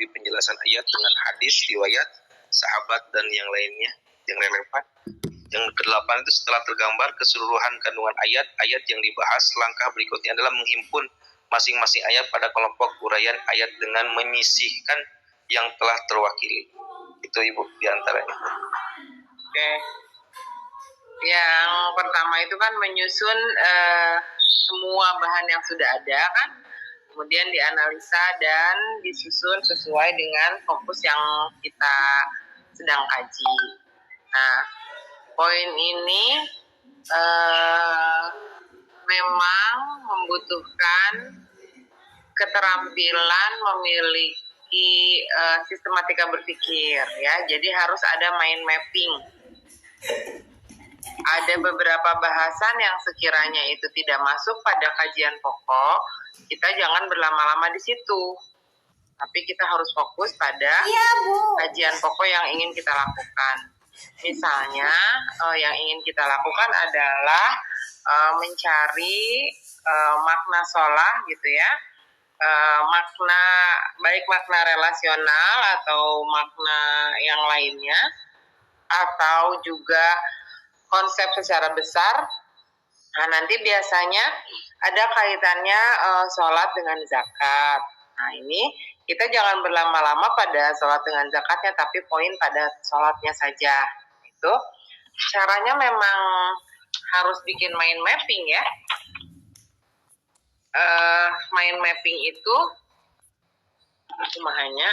melengkapi penjelasan ayat dengan hadis, riwayat, sahabat, dan yang lainnya yang relevan. Yang kedelapan itu setelah tergambar keseluruhan kandungan ayat yang dibahas, langkah berikutnya adalah menghimpun masing-masing ayat pada kelompok uraian ayat dengan menyisihkan yang telah terwakili. Itu Ibu diantaranya. Oke. Yang pertama itu kan menyusun semua bahan yang sudah ada kan, kemudian dianalisa dan disusun sesuai dengan fokus yang kita sedang kaji. Nah, poin ini memang membutuhkan keterampilan memiliki sistematika berpikir ya. Jadi harus ada mind mapping. Ada beberapa bahasan yang sekiranya itu tidak masuk pada kajian pokok, kita jangan berlama-lama di situ. Tapi kita harus fokus pada kajian pokok yang ingin kita lakukan. Misalnya, yang ingin kita lakukan adalah mencari makna sholah gitu ya. Baik makna relasional atau makna yang lainnya, atau juga konsep secara besar. Nah, nanti biasanya ada kaitannya sholat dengan zakat. Nah, ini kita jangan berlama-lama pada sholat dengan zakatnya, tapi poin pada sholatnya saja. Itu caranya memang harus bikin mind mapping ya. Mind mapping itu hanya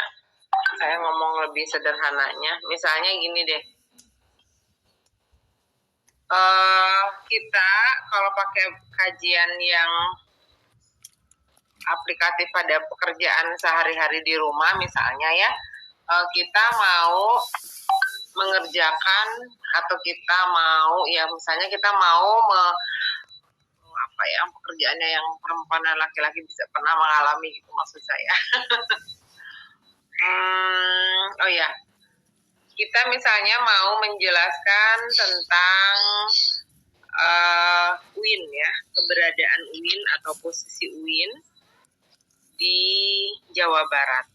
saya ngomong lebih sederhananya. Misalnya gini deh. Kita kalau pakai kajian yang aplikatif pada pekerjaan sehari-hari di rumah misalnya ya, kita mau mengerjakan atau kita mau ya misalnya kita mau pekerjaannya yang perempuan dan laki-laki bisa pernah mengalami gitu maksud saya. Kita misalnya mau menjelaskan tentang UIN ya, keberadaan UIN atau posisi UIN di Jawa Barat.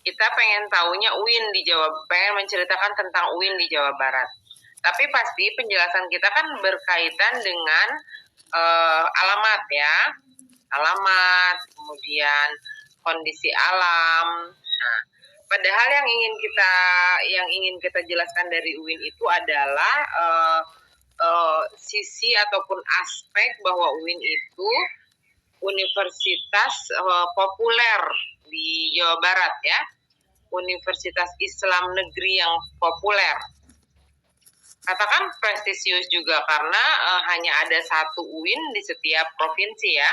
Kita pengen taunya UIN di Jawa, pengen menceritakan tentang UIN di Jawa Barat. Tapi pasti penjelasan kita kan berkaitan dengan alamat ya, alamat, kemudian kondisi alam. Nah, padahal yang ingin kita jelaskan dari UIN itu adalah sisi ataupun aspek bahwa UIN itu universitas populer di Jawa Barat ya, universitas Islam negeri yang populer. Katakan prestisius juga karena hanya ada satu UIN di setiap provinsi ya.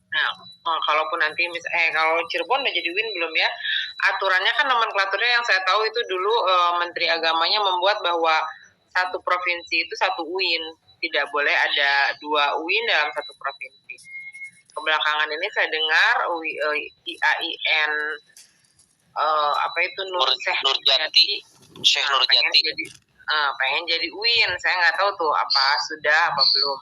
Nah, kalaupun nanti kalau Cirebon udah jadi UIN belum ya? Aturannya kan nomenklaturnya yang saya tahu itu dulu Menteri Agamanya membuat bahwa satu provinsi itu satu UIN, tidak boleh ada dua UIN dalam satu provinsi. Kebelakangan ini saya dengar IAIN Syekh Nurjati pengen jadi UIN. Saya nggak tahu tuh apa sudah apa belum.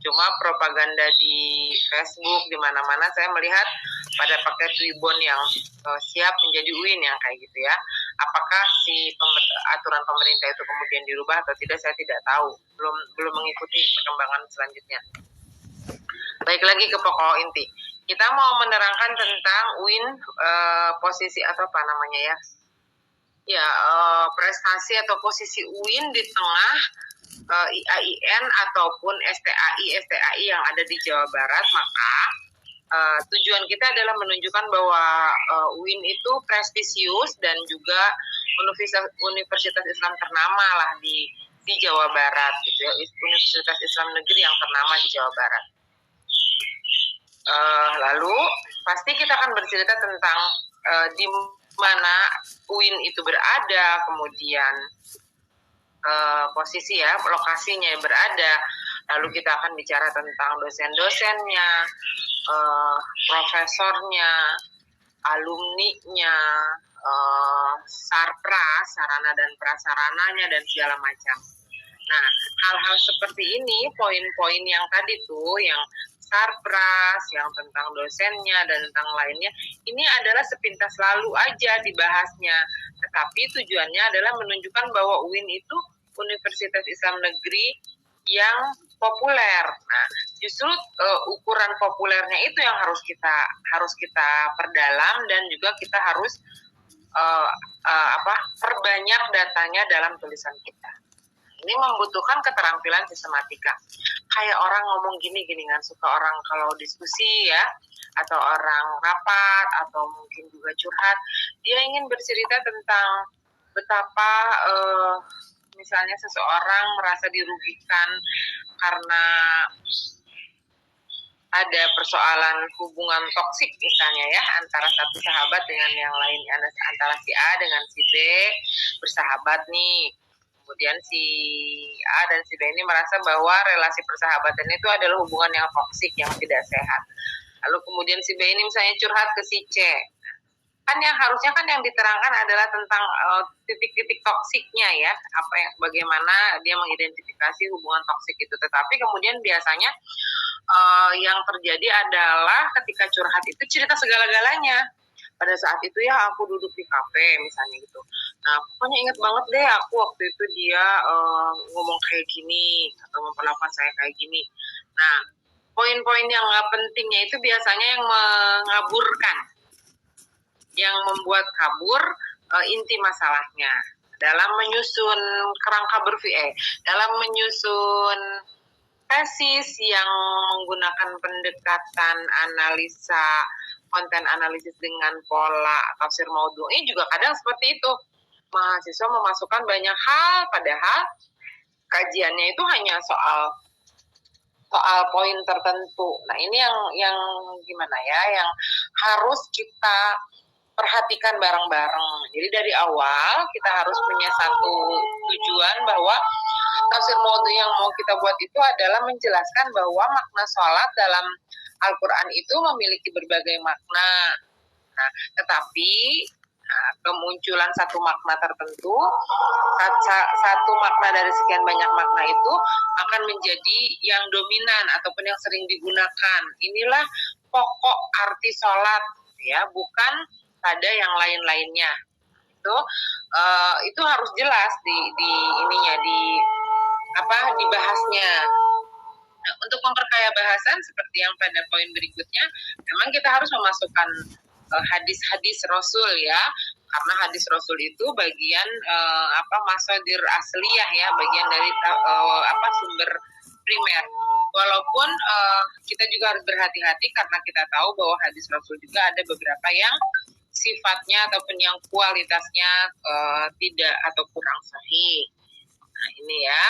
Cuma propaganda di Facebook di mana-mana saya melihat pada pakai ribbon yang siap menjadi UIN yang kayak gitu ya. Apakah aturan pemerintah itu kemudian dirubah atau tidak saya tidak tahu. Belum mengikuti perkembangan selanjutnya. Baik lagi ke pokok inti. Kita mau menerangkan tentang UIN posisi atau apa namanya ya? Ya, prestasi atau posisi UIN di tengah IAIN ataupun STAI yang ada di Jawa Barat, maka tujuan kita adalah menunjukkan bahwa UIN itu prestisius dan juga universitas Islam ternama lah di Jawa Barat gitu ya, Universitas Islam negeri yang ternama di Jawa Barat. Lalu pasti kita akan bercerita tentang di mana UIN itu berada, kemudian posisi ya, lokasinya berada. Lalu kita akan bicara tentang dosen-dosennya, profesornya, alumninya, sarana dan prasarananya dan segala macam. Nah, hal-hal seperti ini, poin-poin yang tadi tuh yang sarpras, yang tentang dosennya dan tentang lainnya, ini adalah sepintas lalu aja dibahasnya. Tetapi tujuannya adalah menunjukkan bahwa UIN itu Universitas Islam Negeri yang populer. Nah, justru ukuran populernya itu yang harus kita perdalam, dan juga kita harus perbanyak datanya dalam tulisan kita. Ini membutuhkan keterampilan sistematika. Kayak orang ngomong gini kan, suka orang kalau diskusi ya, atau orang rapat, atau mungkin juga curhat, dia ingin bercerita tentang betapa misalnya seseorang merasa dirugikan karena ada persoalan hubungan toksik misalnya ya, antara satu sahabat dengan yang lain, antara si A dengan si B bersahabat nih. Kemudian si A dan si B ini merasa bahwa relasi persahabatan itu adalah hubungan yang toksik, yang tidak sehat. Lalu kemudian si B ini misalnya curhat ke si C. Kan yang harusnya kan yang diterangkan adalah tentang titik-titik toksiknya ya, bagaimana dia mengidentifikasi hubungan toksik itu. Tetapi kemudian biasanya yang terjadi adalah ketika curhat itu cerita segala-galanya. Pada saat itu ya aku duduk di kafe misalnya gitu. Nah pokoknya inget banget deh aku waktu itu dia ngomong kayak gini atau memperlakukan saya kayak gini. Nah poin-poin yang nggak pentingnya itu biasanya yang mengaburkan, yang membuat kabur inti masalahnya dalam menyusun dalam menyusun tesis yang menggunakan pendekatan analisa konten analisis dengan pola tafsir maudhu. Ini juga kadang seperti itu. Mahasiswa memasukkan banyak hal, padahal kajiannya itu hanya soal poin tertentu. Nah ini yang gimana ya, yang harus kita perhatikan bareng-bareng. Jadi dari awal kita harus punya satu tujuan bahwa tafsir maudhu yang mau kita buat itu adalah menjelaskan bahwa makna sholat dalam Al-Quran itu memiliki berbagai makna. Nah, tetapi kemunculan satu makna tertentu, satu makna dari sekian banyak makna itu akan menjadi yang dominan ataupun yang sering digunakan. Inilah pokok arti sholat, ya, bukan pada yang lain-lainnya. Itu harus jelas dibahasnya. Nah, untuk memperkaya bahasan seperti yang pada poin berikutnya, memang kita harus memasukkan hadis-hadis Rasul ya, karena hadis Rasul itu bagian masadir asliyah ya, bagian dari sumber primer. Walaupun kita juga harus berhati-hati karena kita tahu bahwa hadis Rasul juga ada beberapa yang sifatnya ataupun yang kualitasnya tidak atau kurang sahih. Nah ini ya.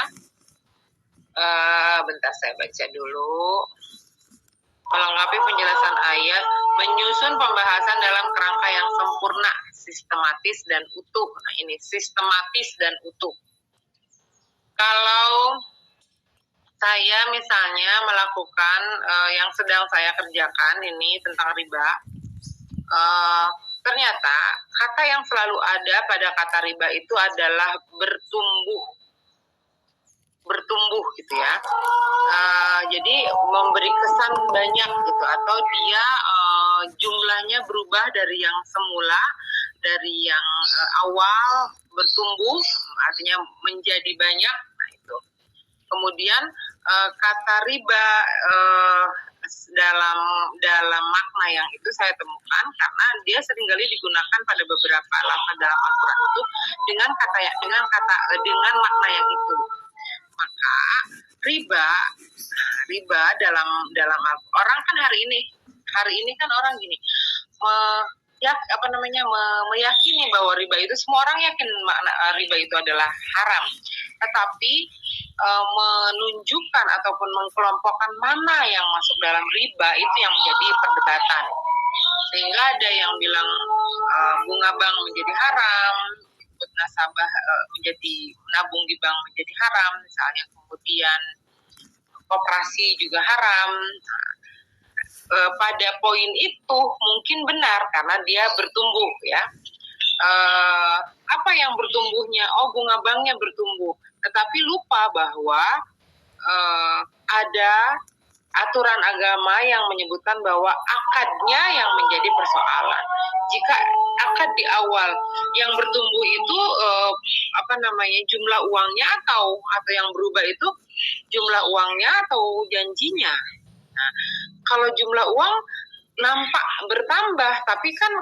Bentar saya baca dulu. Melengkapi penjelasan ayat, menyusun pembahasan dalam kerangka yang sempurna, sistematis dan utuh. Nah ini sistematis dan utuh. Kalau saya misalnya melakukan yang sedang saya kerjakan ini tentang riba, ternyata kata yang selalu ada pada kata riba itu adalah bertumbuh gitu ya. Jadi memberi kesan banyak gitu, atau dia jumlahnya berubah dari yang semula, dari yang awal bertumbuh artinya menjadi banyak. Nah itu. Kemudian kata riba dalam makna yang itu saya temukan karena dia seringkali digunakan pada beberapa lafaz dalam Al-Qur'an itu dengan makna yang itu. Maka riba dalam orang kan hari ini kan orang gini meyakini bahwa riba itu, semua orang yakin makna riba itu adalah haram, tetapi menunjukkan ataupun mengkelompokkan mana yang masuk dalam riba itu yang menjadi perdebatan, sehingga ada yang bilang bunga bank menjadi haram, nasabah menjadi menabung di bank menjadi haram misalnya, kemudian koperasi juga haram. Pada poin itu mungkin benar karena dia bertumbuh ya. Apa yang bertumbuhnya? Oh, bunga banknya bertumbuh, tetapi lupa bahwa ada aturan agama yang menyebutkan bahwa akadnya yang menjadi persoalan. Jika akad di awal yang bertumbuh itu jumlah uangnya atau yang berubah itu jumlah uangnya atau janjinya. Nah, kalau jumlah uang nampak bertambah, tapi kan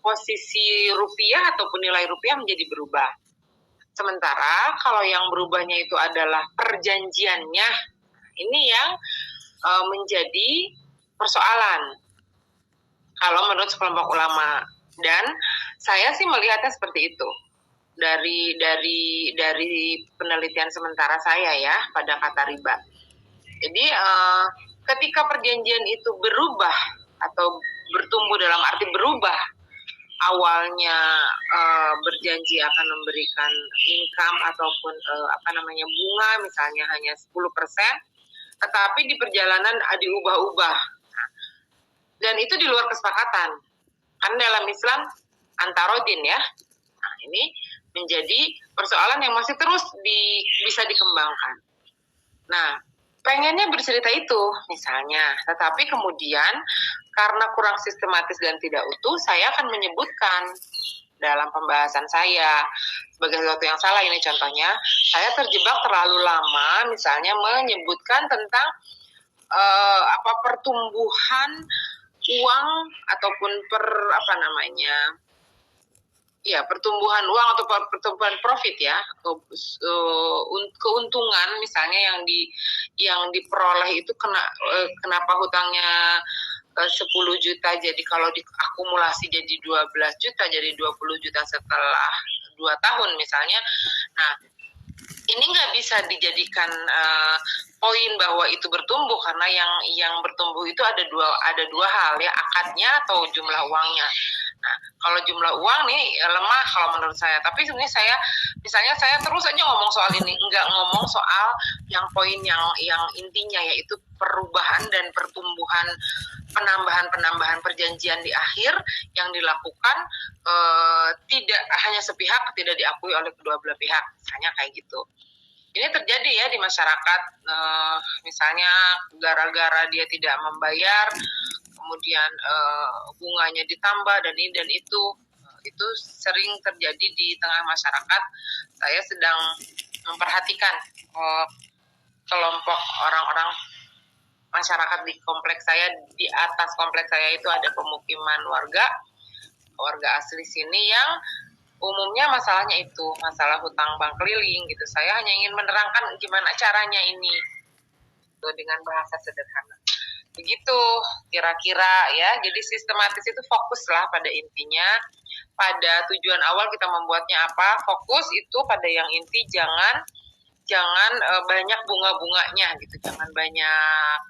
posisi rupiah ataupun nilai rupiah menjadi berubah. Sementara kalau yang berubahnya itu adalah perjanjiannya, ini yang menjadi persoalan kalau menurut sekelompok ulama. Dan saya sih melihatnya seperti itu dari penelitian sementara saya ya pada kata riba. Jadi ketika perjanjian itu berubah atau bertumbuh dalam arti berubah, awalnya berjanji akan memberikan income ataupun bunga misalnya hanya 10%, tetapi di perjalanan diubah-ubah. Dan itu di luar kesepakatan. Kan dalam Islam antarodin ya. Nah, ini menjadi persoalan yang masih terus bisa dikembangkan. Nah, pengennya bercerita itu misalnya, tetapi kemudian karena kurang sistematis dan tidak utuh, saya akan menyebutkan dalam pembahasan saya sebagai sesuatu yang salah. Ini contohnya, saya terjebak terlalu lama misalnya menyebutkan tentang pertumbuhan uang ataupun pertumbuhan uang atau pertumbuhan profit ya, keuntungan misalnya yang diperoleh itu kenapa hutangnya 10 juta, jadi kalau diakumulasi jadi 12 juta, jadi 20 juta setelah 2 tahun misalnya. Nah, ini nggak bisa dijadikan poin bahwa itu bertumbuh, karena yang bertumbuh itu ada dua hal ya, akadnya atau jumlah uangnya. Nah, kalau jumlah uang nih lemah kalau menurut saya. Tapi sebenarnya saya terus aja ngomong soal ini, nggak ngomong soal yang poin yang intinya, yaitu perubahan dan pertumbuhan, penambahan perjanjian di akhir yang dilakukan tidak hanya sepihak, tidak diakui oleh kedua belah pihak, misalnya kayak gitu. Ini terjadi ya di masyarakat, misalnya gara-gara dia tidak membayar, kemudian bunganya ditambah dan ini dan itu sering terjadi di tengah masyarakat. Saya sedang memperhatikan kelompok orang-orang masyarakat di kompleks saya. Di atas kompleks saya itu ada pemukiman warga asli sini yang umumnya masalahnya itu masalah hutang bank keliling gitu. Saya hanya ingin menerangkan gimana caranya ini dengan bahasa sederhana. Begitu kira-kira ya. Jadi sistematis itu fokuslah pada intinya, pada tujuan awal kita membuatnya apa. Fokus itu pada yang inti, jangan banyak bunga-bunganya gitu, jangan banyak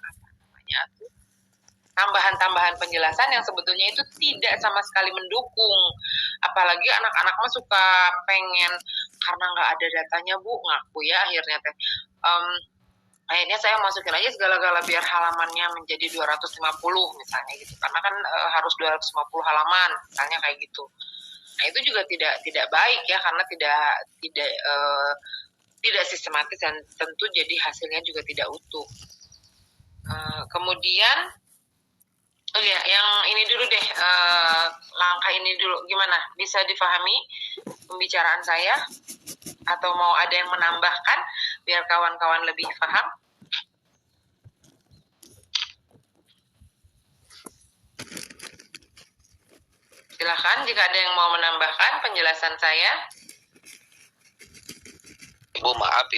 tambahan-tambahan penjelasan yang sebetulnya itu tidak sama sekali mendukung. Apalagi anak-anak mah suka pengen, karena nggak ada datanya Bu, ngaku ya akhirnya akhirnya saya masukin aja segala-gala biar halamannya menjadi 250 misalnya gitu, karena kan harus 250 halaman misalnya kayak gitu. Nah, itu juga tidak baik ya, karena tidak sistematis dan tentu jadi hasilnya juga tidak utuh. Kemudian yang ini dulu deh, langkah ini dulu gimana, bisa difahami pembicaraan saya atau mau ada yang menambahkan biar kawan-kawan lebih paham? Silakan jika ada yang mau menambahkan penjelasan saya. Ibu, maaf.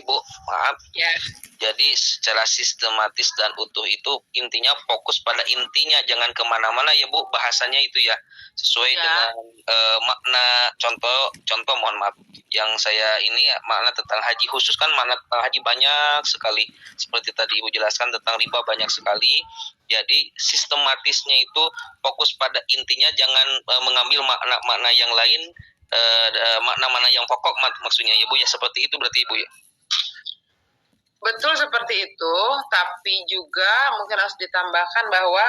Ya. Jadi secara sistematis dan utuh itu intinya fokus pada intinya, jangan kemana-mana ya Bu, bahasanya itu ya sesuai dengan makna. Contoh mohon maaf, yang saya ini makna tentang haji khusus kan, makna tentang haji banyak sekali, seperti tadi Ibu jelaskan tentang riba banyak sekali. Jadi sistematisnya itu fokus pada intinya, jangan mengambil makna-makna yang lain, makna-makna yang pokok maksudnya ya Bu ya, seperti itu berarti Ibu ya. Betul seperti itu, tapi juga mungkin harus ditambahkan bahwa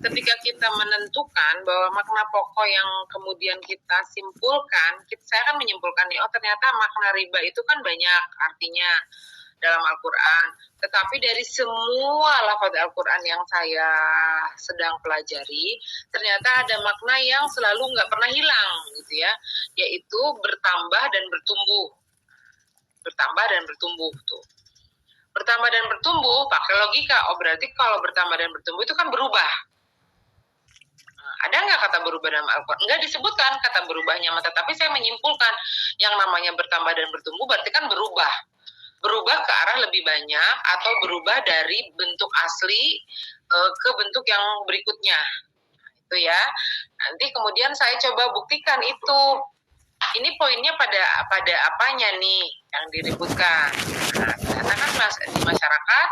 ketika kita menentukan bahwa makna pokok yang kemudian kita simpulkan, saya akan menyimpulkan nih, ternyata makna riba itu kan banyak artinya. dalam Al-Quran. Tetapi dari semua lafaz Al-Quran yang saya sedang pelajari, ternyata ada makna yang selalu nggak pernah hilang, gitu ya, yaitu bertambah dan bertumbuh. Bertambah dan bertumbuh tuh. Bertambah dan bertumbuh pakai logika. Oh, berarti kalau bertambah dan bertumbuh itu kan berubah. Ada nggak kata berubah dalam Al-Quran? Nggak disebutkan kata berubahnya, tetapi saya menyimpulkan yang namanya bertambah dan bertumbuh berarti kan berubah. Berubah ke arah lebih banyak atau berubah dari bentuk asli ke bentuk yang berikutnya. Itu ya. Nanti kemudian saya coba buktikan itu. Ini poinnya pada apanya nih yang diributkan. Nah, karena kan di masyarakat,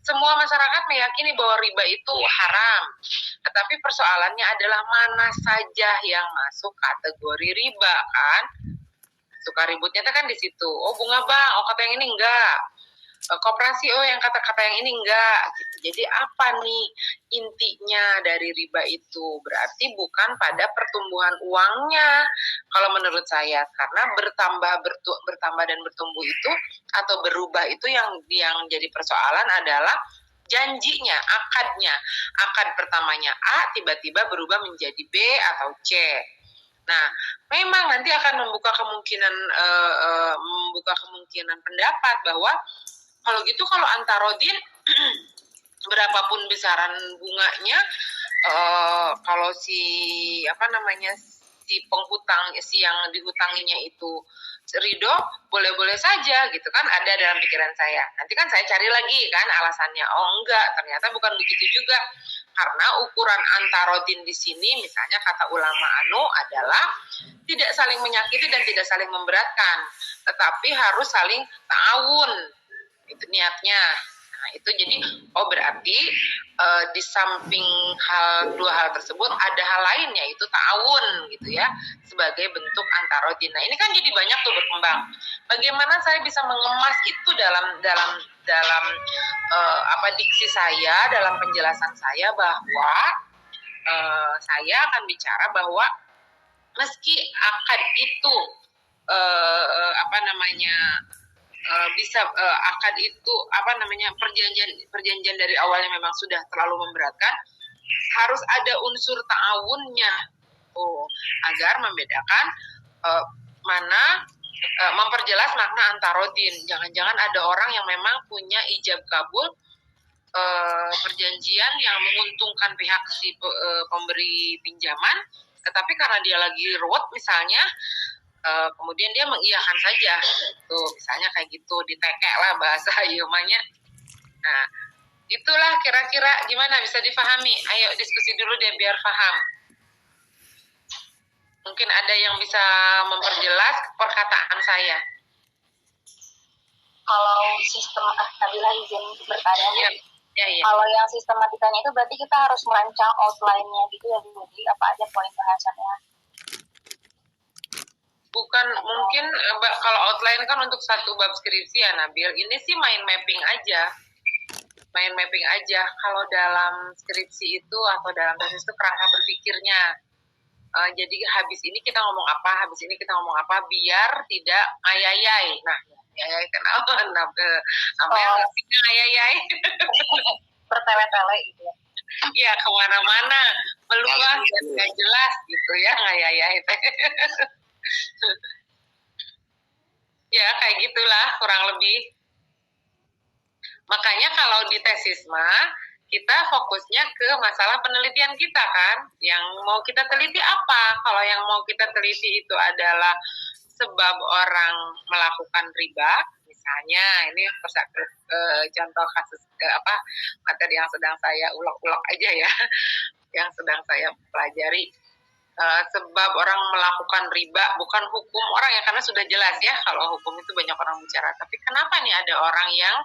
semua masyarakat meyakini bahwa riba itu haram. Tetapi persoalannya adalah mana saja yang masuk kategori riba kan? Suka ributnya kan di situ. Oh, bunga bang, oh kata yang ini enggak. Koperasi, oh yang kata-kata yang ini enggak gitu. Jadi apa nih intinya dari riba itu? Berarti bukan pada pertumbuhan uangnya kalau menurut saya, karena bertambah dan bertumbuh itu atau berubah itu yang jadi persoalan adalah janjinya, akadnya. Akad pertamanya A tiba-tiba berubah menjadi B atau C. Nah, memang nanti akan membuka kemungkinan pendapat bahwa kalau gitu kalau antarodin berapapun besaran bunganya, kalau si penghutang, si yang dihutanginya itu ridho, boleh-boleh saja gitu kan, ada dalam pikiran saya. Nanti kan saya cari lagi kan alasannya. Oh enggak, ternyata bukan begitu juga. Karena ukuran antarodin di sini, misalnya kata ulama adalah tidak saling menyakiti dan tidak saling memberatkan, tetapi harus saling ta'awun. Itu niatnya. Nah, itu jadi berarti di samping dua hal tersebut ada hal lain, yaitu ta'awun gitu ya, sebagai bentuk antarodin. Nah, ini kan jadi banyak tuh berkembang. Bagaimana saya bisa mengemas itu dalam diksi saya, dalam penjelasan saya, bahwa saya akan bicara bahwa meski akad itu akad itu perjanjian dari awalnya memang sudah terlalu memberatkan, harus ada unsur ta'awunnya agar membedakan memperjelas makna antarodin. Jangan-jangan ada orang yang memang punya ijab kabul perjanjian yang menguntungkan pihak si pemberi pinjaman, tetapi karena dia lagi ruwet misalnya, kemudian dia mengiyakan saja, tuh misalnya kayak gitu, ditekek lah bahasa Yomanya. Nah, itulah kira-kira gimana bisa difahami. Ayo diskusi dulu deh biar paham. Mungkin ada yang bisa memperjelas perkataan saya. Kalau sistem Nabila izin bertanya. Ya. Kalau yang sistematikanya itu berarti kita harus merancang outline-nya gitu ya, jadi apa aja poin bahasannya. Bukan, mungkin kalau outline kan untuk satu bab skripsi ya Nabil. Ini sih main mapping aja. Kalau dalam skripsi itu atau dalam tesis itu kerangka berpikirnya. Jadi habis ini kita ngomong apa, biar tidak ayayai. Nah, ayayai kenapa? Namanya ayayai. Bertele-tele gitu ya. Iya, kemana-mana, meluas dan nggak jelas gitu ya, ayayai. Ya, kayak gitulah kurang lebih. Makanya kalau di tesis kita fokusnya ke masalah penelitian kita kan. Yang mau kita teliti apa? Kalau yang mau kita teliti itu adalah sebab orang melakukan riba, misalnya ini contoh kasus materi yang sedang saya ulek-ulek aja ya, yang sedang saya pelajari. Sebab orang melakukan riba bukan hukum orang ya, karena sudah jelas ya kalau hukum itu banyak orang bicara. Tapi kenapa nih ada orang yang